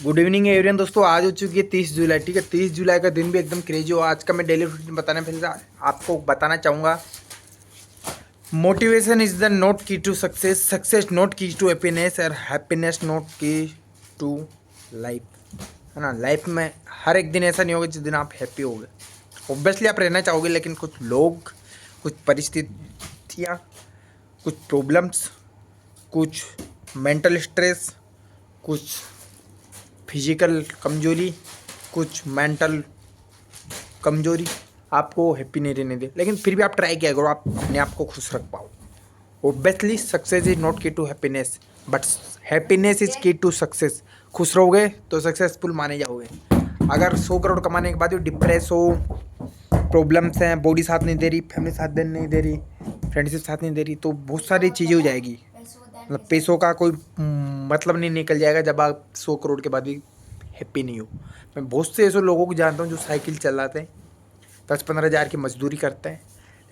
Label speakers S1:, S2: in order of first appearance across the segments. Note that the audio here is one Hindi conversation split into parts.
S1: गुड इवनिंग एवरीवन दोस्तों। आज हो चुकी है 30 जुलाई। ठीक है, 30 जुलाई का दिन भी एकदम क्रेजी हो। आज का मैं डेली रूटीन बताने पहले आपको बताना चाहूँगा, motivation is the not key to success, success not key to happiness, और happiness not key to life. है ना, लाइफ में हर एक दिन ऐसा नहीं होगा जिस दिन आप हैप्पी होगे। ऑब्वियसली आप रहना चाहोगे, लेकिन कुछ लोग, कुछ परिस्थितियाँ, कुछ प्रॉब्लम्स, कुछ मेंटल स्ट्रेस, कुछ फिजिकल कमजोरी, कुछ मेंटल कमजोरी आपको हैप्पी नहीं रहने दे। लेकिन फिर भी आप ट्राई किया करो, आप अपने आप को खुश रख पाओ। Obviously success is not key to happiness, but happiness is key to success. खुश रहोगे तो सक्सेसफुल माने जाओगे। अगर 100 करोड़ कमाने के बाद भी डिप्रेस हो, प्रॉब्लम्स हैं, बॉडी साथ नहीं दे रही, फैमिली साथ नहीं दे रही, फ्रेंडशिप साथ नहीं दे रही, तो बहुत सारी चीज़ें हो जाएगी। मतलब पैसों का कोई मतलब नहीं निकल जाएगा जब आप 100 करोड़ के बाद भी हैप्पी नहीं हो। मैं बहुत से ऐसे लोगों को जानता हूँ जो साइकिल चलाते हैं, 10-15 हज़ार की मजदूरी करते हैं,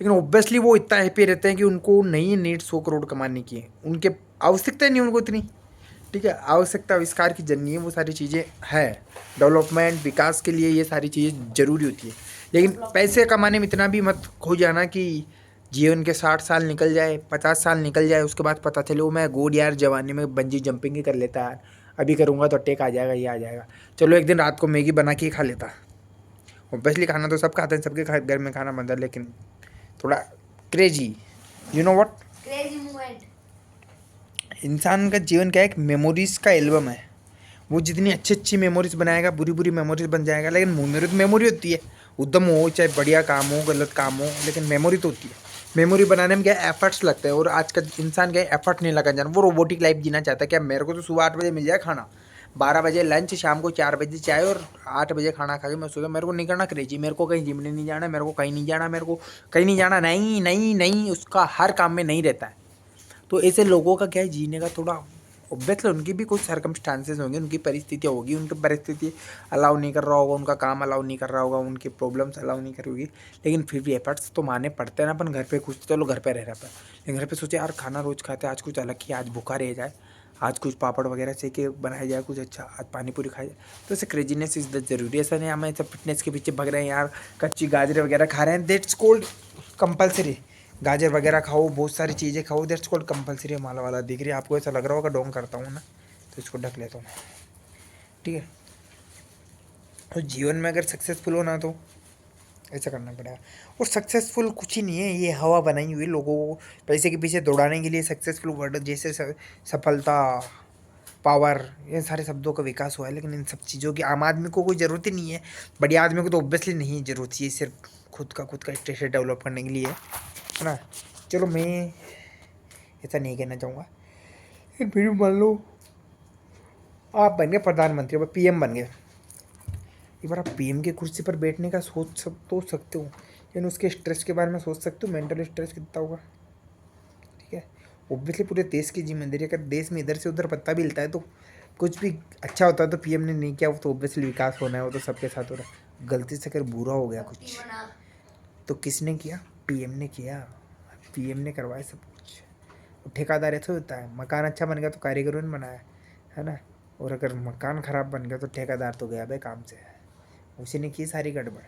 S1: लेकिन ऑब्वियसली वो इतना हैप्पी रहते हैं कि उनको नहीं नीड 100 करोड़ कमाने की है। उनके आवश्यकता नहीं उनको इतनी। ठीक है, आवश्यकता आविष्कार की जननी है, वो सारी चीज़ें है, डेवलपमेंट विकास के लिए ये सारी चीज़ें ज़रूरी होती है। लेकिन पैसे कमाने में इतना भी मत खो जाना कि जीवन के 60 साल निकल जाए, 50 साल निकल जाए, उसके बाद पता चले वो मैं गोड यार जवानी में बंजी जंपिंग ही कर लेता यार, अभी करूँगा तो अटैक आ जाएगा, ये आ जाएगा, चलो एक दिन रात को मैगी बना के ही खा लेता। ऑब्वियसली खाना तो सब खाते हैं, सबके घर में खाना बनता है, लेकिन थोड़ा crazy, you know what, crazy movement. इंसान का जीवन क्या है, एक मेमोरीज का एल्बम है। वो जितनी अच्छी अच्छी मेमोरीज बनाएगा, बुरी बुरी मेमोरीज बन जाएगा, लेकिन मेमोरी तो मेमोरी होती है। उद्यम हो चाहे बढ़िया काम हो, गलत काम हो, लेकिन मेमोरी तो होती है। मेमोरी बनाने में क्या एफर्ट्स लगते हैं, और आज का इंसान क्या एफर्ट नहीं लगा जाना, वो रोबोटिक लाइफ जीना चाहता है। क्या मेरे को तो सुबह 8 बजे मिल जाए खाना, 12 बजे लंच, शाम को 4 बजे चाय और 8 बजे खाना खा के मैं सोचा मेरे को नहीं करना क्रेजी, मेरे को कहीं जिम नहीं जाना, मेरे को कहीं नहीं जाना, मेरे को कहीं नहीं जाना, नहीं नहीं नहीं, उसका हर काम में नहीं रहता है। तो ऐसे लोगों का क्या है, जीने का थोड़ा, ऑब्वियसली उनकी भी कुछ सर्कमस्टांसेस होंगे, उनकी परिस्थितियाँ होगी, उनकी परिस्थिति अलाउ नहीं कर रहा होगा, उनका काम अलाउ नहीं कर रहा होगा, उनकी प्रॉब्लम्स अलाउ नहीं कर होगी, लेकिन फिर भी एफर्ट्स तो माने पड़ते हैं ना। अपन घर पे कुछ, चलो घर पे रह रहा था, लेकिन घर पे सोचे यार खाना रोज़ खाते हैं, आज कुछ अलग किया, आज भूखा रह जाए, आज कुछ पापड़ वगैरह से के बनाया जाए कुछ अच्छा, आज पानी पूरी खाई जाए, तो ऐसे क्रेजीनेस इज द जरूरी। ऐसा नहीं हमें सब फिटनेस के पीछे भग रहे हैं यार, कच्ची गाजरें वगैरह खा रहे हैं, दैट्स कॉल्ड कंपलसरी। गाजर वगैरह खाओ, बहुत सारी चीज़ें खाओ, दैट्स कॉल्ड कंपलसरी। माला वाला दिख रही है आपको, ऐसा लग रहा होगा डोंग करता हूँ ना, तो इसको ढक लेता हूँ। ठीक है, तो जीवन में अगर सक्सेसफुल होना तो ऐसा करना पड़ेगा। और सक्सेसफुल कुछ ही नहीं है, ये हवा बनाई हुई लोगों को पैसे के पीछे दौड़ाने के लिए सक्सेसफुल वर्ड जैसे सफलता, पावर, ये सारे शब्दों का विकास हुआ है, लेकिन इन सब चीज़ों की आम आदमी को कोई ज़रूरत ही नहीं है। बढ़िया आदमी को तो ऑब्वियसली नहीं ज़रूरत, ये सिर्फ खुद का स्टेटस डेवलप करने के लिए है ना। चलो मैं ऐसा नहीं कहना चाहूँगा, लेकिन फिर भी मान लो आप बन गए प्रधानमंत्री, अब पीएम बन गए, एक बार आप पीएम की कुर्सी पर बैठने का सोच तो सकते हो, लेकिन उसके स्ट्रेस के बारे में सोच सकते हो, मेंटल स्ट्रेस कितना होगा। ठीक है, ऑब्वियसली पूरे देश की जिम्मेदारी, अगर देश में इधर से उधर पत्ता भी हिलता है तो कुछ भी अच्छा होता है तो पीएम ने नहीं किया, वो तो ऑब्वियसली विकास होना है, वो तो सबके साथ हो रहा है। गलती से अगर बुरा हो गया कुछ तो किसने किया, पीएम ने किया, पीएम ने करवाया सब कुछ। ठेकेदार ऐसा होता है, मकान अच्छा बन गया तो कारीगरों ने बनाया, है ना, और अगर मकान ख़राब बन गया तो ठेकेदार तो गया भाई काम से, उसी ने की सारी गड़बड़।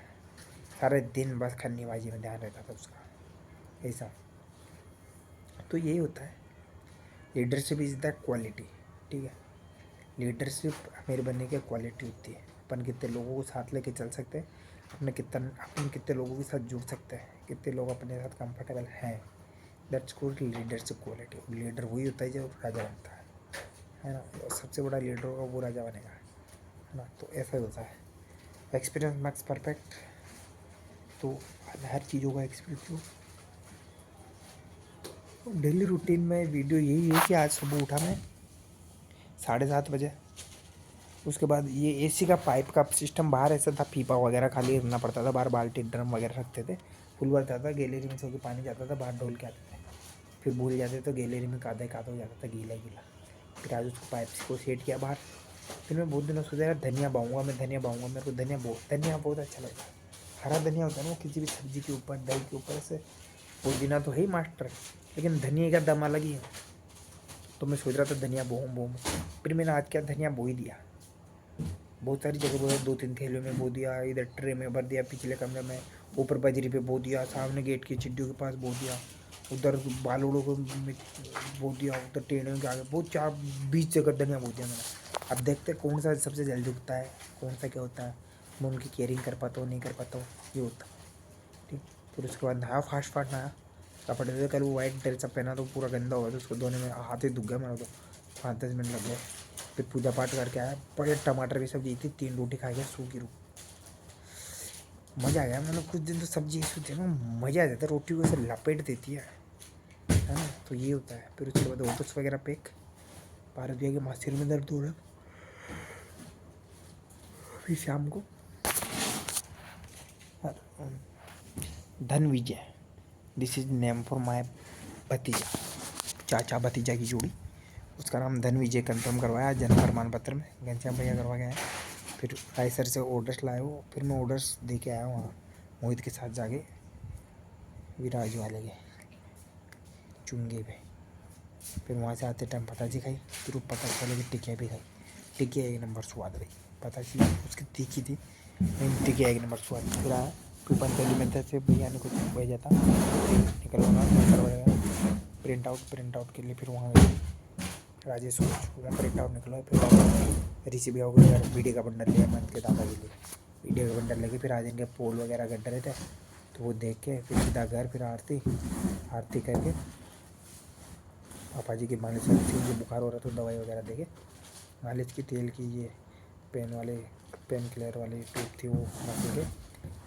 S1: सारे दिन बस खन्नीबाजी में ध्यान रहता था उसका, ऐसा। तो यही होता है, लीडरशिप इज़ द क्वालिटी। ठीक है, लीडरशिप मेरे बनने की क्वालिटी होती है, अपन कितने लोगों को साथ लेके चल सकते हैं, अपन कितने लोगों के साथ जुड़ सकते हैं, कितने लोग अपने साथ कंफर्टेबल हैं, that's called leadership quality. Leader वही होता है जो राजा बनता है ना, सबसे बड़ा लीडर होगा वो राजा बनेगा, है ना। तो ऐसा ही होता है, एक्सपीरियंस मैक्स परफेक्ट। तो हर चीज़ों का एक्सपीरियंस लो। डेली रूटीन में वीडियो यही है कि आज सुबह उठा मैं 7:30 बजे, उसके बाद ये एसी का पाइप का सिस्टम बाहर ऐसा था, पीपा वगैरह खाली रखना पड़ता था, बाहर बाल्टी ड्रम वगैरह रखते थे, फुल भरता था, गैलरी में से होकर पानी जाता था, बाहर ढोल के आते थे, फिर भूल जाते तो गैलरी में कादा हो जाता था, गीला गीला। फिर आज उसको पाइप को सेट किया बाहर। फिर मैं बहुत दिनों सोचा यार धनिया बाऊँगा, मैं धनिया बाऊँगा, मेरे को धनिया बहुत अच्छा लगता है। हरा धनिया होता है ना, किसी भी सब्जी के ऊपर, दही के ऊपर से पुदीना तो है ही मास्टर, लेकिन धनिया का दम अलग ही है। तो मैं सोच रहा था धनिया बोऊँ। फिर मैंने आज क्या धनिया बो ही दिया। बहुत सारी जगह बोला, 2-3 थैलियों में बो दिया, इधर ट्रे में भर दिया, पिछले कमरे में, ऊपर बजरी पे बो दिया, सामने गेट की चिड्डियों के पास बो दिया, उधर बालोड़ों को बो दिया, उधर टेढ़ों के आगे बहुत 4-20 जगह धनिया बो दिया मैंने। अब देखते हैं कौन सा सबसे जल्दी उगता है, कौन सा क्या होता है, मैं उनकी केयरिंग कर पाता हूँ नहीं कर पाता हूँ, ये होता है। ठीक, फिर उसके बाद नहाया, फास्ट नहाया, कपड़े थे कल वो वाइट ड्रेस सब पहना तो पूरा गंदा हो गया, तो उसको धोने में हाथ ही दुख गया मेरा, तो 5-10 मिनट लग गए। फिर पूजा पाठ करके आया, बड़े टमाटर की सब्जी थी, 3 रोटी खा गया सूखी रू, मज़ा आ गया। मतलब कुछ दिन तो सब्जी ऐसी होती है ना, मज़ा आ जाता है, रोटी को ऐसे लपेट देती है ना, तो ये होता है। फिर उसके बाद ओट्स वगैरह पेक, भारत भैया के माँ सिर में दर्द हो रहा। फिर शाम को Dhan Vijay, this is name for my भतीजा, चाचा भतीजा की जोड़ी, उसका नाम धन विजय कंफर्म करवाया जन्म प्रमाण पत्र में, घनश्याम भैया करवा गया है। फिर रायसर से ऑर्डर्स लाए हो, फिर मैं ऑर्डर्स दे के आया वहाँ मोहित के साथ जाके विराज वाले के चुंगे पे। फिर वहाँ से आते टाइम पताजी खाई, फिर पता चले कि टिकिया भी खाई, टिकिया 1 नंबर स्वाद रही, पताजी उसकी तीखी थी, लेकिन टिकिया 1 नंबर स्वाद। फिर आया, फिर पंचली में से भैया ने कुछ भेजा था, निकलवाना करवाया, प्रिंट आउट के लिए। फिर वहाँ गए राजेश को, वहाँ प्रिंट आउट निकला, फिर ऋषि भैया को वीडियो का बंडल लिया मंथ के दादा के लिए, वीडियो का बंडल लेके फिर आज इनके पोल वगैरह गड्ढे रहे थे, तो वो देख के फिर सीधा घर, फिर आरती करके पापा जी की मालिश वाली थी, उनको बुखार हो रहा था, दवाई वगैरह देके मालिश की, तेल की, ये पेन किलर वाली ट्यूब थी वो लगा के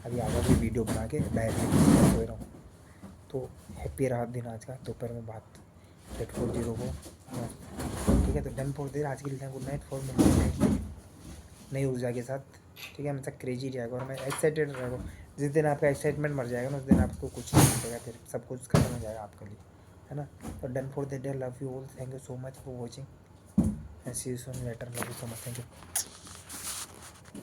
S1: अभी आगे भी वीडियो बना के डायरेक्ट सो रहा हूँ। तो हैप्पी रहा दिन आज का, दोपहर में बात 840 को, ठीक है। तो डन फॉर देर आज के लिए, गुड नाइट फॉर मिलते नई ऊर्जा के साथ, ठीक है। मतलब क्रेजी रहेगा और मैं एक्साइटेड रहेगा। जिस दिन आपका एक्साइटमेंट मर जाएगा ना, उस दिन आपको कुछ नहीं मिलेगा, फिर सब कुछ खत्म हो जाएगा आपके लिए, है ना। तो done for the day, love you all, thank you so much for watching, see you soon later, love you so much, thank you.